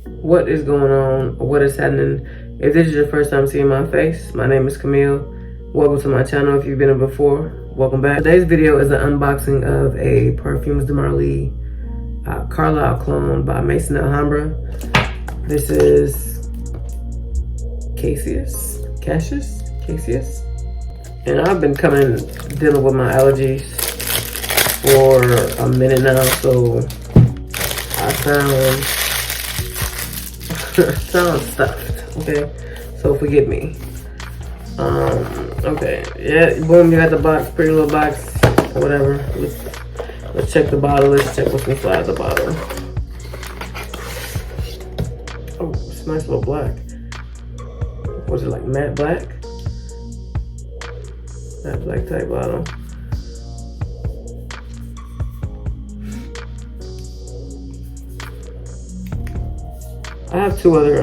What is going on? What is happening? If this is your first time seeing my face, my name is Camille. Welcome to my channel. If you've been here before, welcome back. Today's video is an unboxing of a Parfums de Marly Carlisle cologne by Maison Alhambra. This is Cassius. And I've been dealing with my allergies for a minute now, so I sound stuffed, okay? So forgive me. Okay, yeah, boom, you got the box, pretty little box, whatever. Let's check the bottle. Let's check what's inside the bottle. Oh, it's nice little black. Was it like matte black? Matte black type bottle. I have two other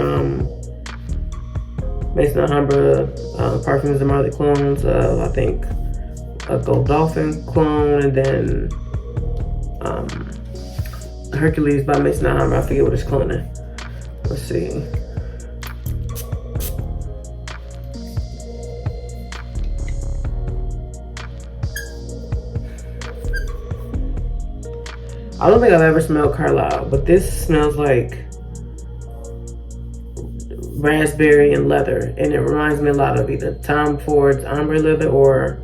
Maison Alhambra Parfums de Marly clones. I think a Gold Dolphin clone, and then Hercules by Maison Alhambra. I forget what it's cloning. Let's see. I don't think I've ever smelled Carlisle, but this smells like raspberry and leather, and it reminds me a lot of either Tom Ford's ombre leather or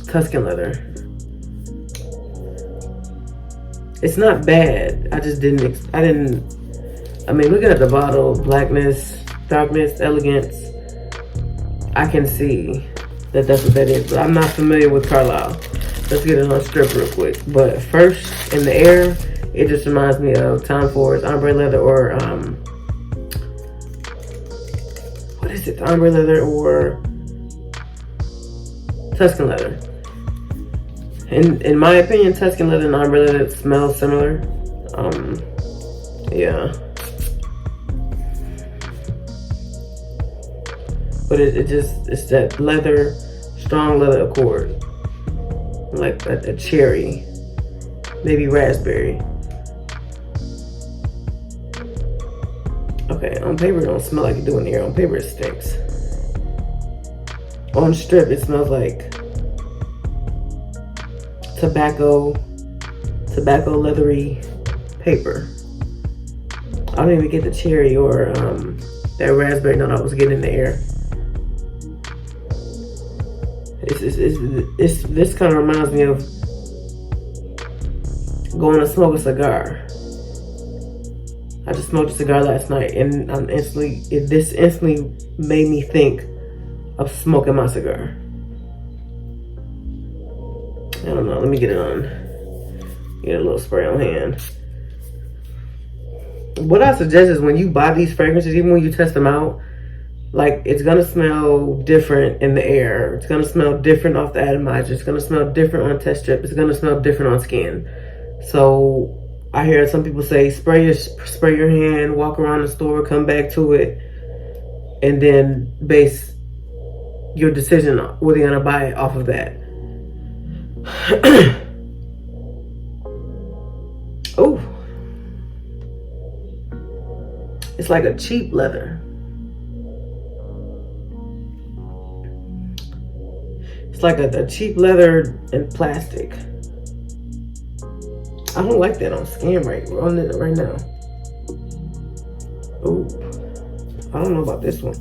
Tuscan leather. It's not bad. I mean, looking at the bottle, blackness, darkness, elegance, I can see that that's what that is, but I'm not familiar with Carlisle. Let's get it on strip real quick. But first, in the air, it just reminds me of Tom Ford's ombre leather or what is it? Ombre leather or Tuscan leather. In my opinion, Tuscan leather and ombre leather smell similar. Yeah. But it's that leather, strong leather accord. Like a cherry, maybe raspberry. Okay, on paper it don't smell like it do in the air. On paper it stinks. On strip it smells like tobacco leathery paper. I don't even get the cherry or that raspberry note I was getting in the air. This kind of reminds me of going to smoke a cigar. I just smoked a cigar last night, and this instantly made me think of smoking my cigar. I don't know. Let me get it on. Get a little spray on hand. What I suggest is when you buy these fragrances, even when you test them out, like, it's gonna smell different in the air. It's gonna smell different off the atomizer. It's gonna smell different on test strip. It's gonna smell different on skin. So I hear some people say spray your hand, walk around the store, come back to it, and then base your decision on whether you're gonna buy it off of that. Oh, it's like a cheap leather. It's like a cheap leather and plastic. I don't like that on skin right now. Oh, I don't know about this one.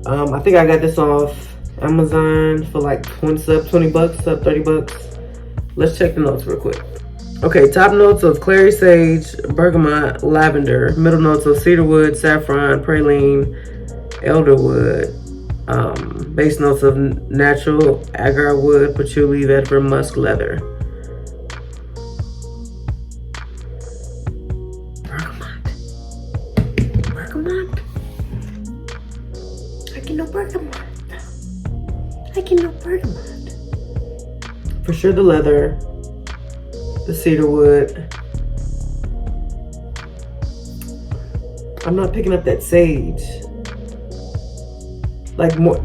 I think I got this off Amazon for like 20 bucks, sub 30 bucks. Let's check the notes real quick. Okay, top notes of clary sage, bergamot, lavender. Middle notes of cedarwood, saffron, praline, elderwood. Base notes of natural agar wood, patchouli, vetiver, musk, leather. Bergamot. I get no bergamot. For sure the leather, the cedarwood. I'm not picking up that sage. Like more,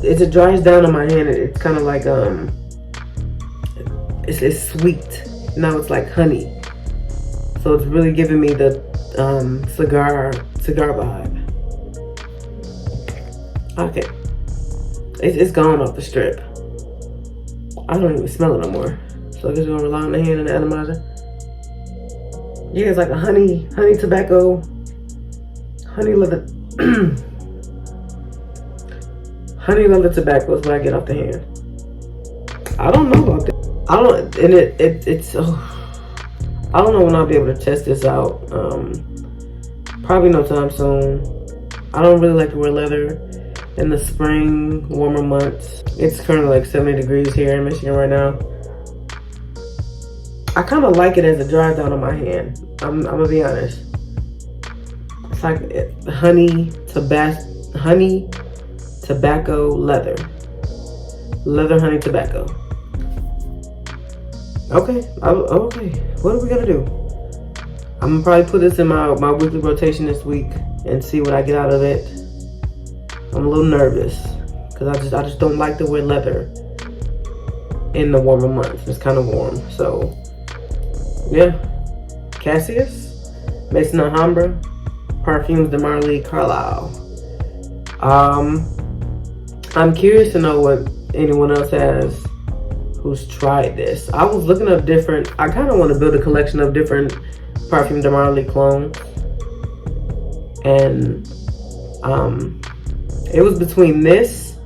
as it dries down on my hand, it's kind of like it's sweet. Now it's like honey. So it's really giving me the cigar vibe. Okay, it's gone off the strip. I don't even smell it no more. So I guess we're gonna rely on the hand and the atomizer. Yeah, it's like a honey tobacco, honey leather, honey leather tobacco is what I get off the hand. I don't know about this. I don't, and it's. I don't know when I'll be able to test this out. Probably no time soon. I don't really like to wear leather in the spring, warmer months. It's currently like 70 degrees here in Michigan right now. I kind of like it as it dries down on my hand. I'm gonna be honest. It's like honey, tobacco, leather. Leather, honey, tobacco. Okay, okay. What are we gonna do? I'm gonna probably put this in my weekly rotation this week and see what I get out of it. I'm a little nervous because I just don't like to wear leather in the warmer months. It's kind of warm, so yeah. Cassius, Maison Alhambra, Parfums de PDM Carlisle. I'm curious to know what anyone else has who's tried this. I was looking up different. I kind of want to build a collection of different Parfums de PDM clones, and it was between this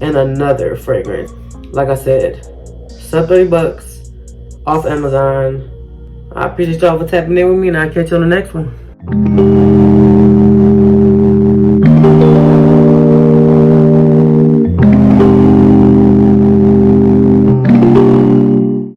and another fragrance. Like I said, sub $30 off Amazon. I appreciate y'all for tapping in with me, and I'll catch you on the next one.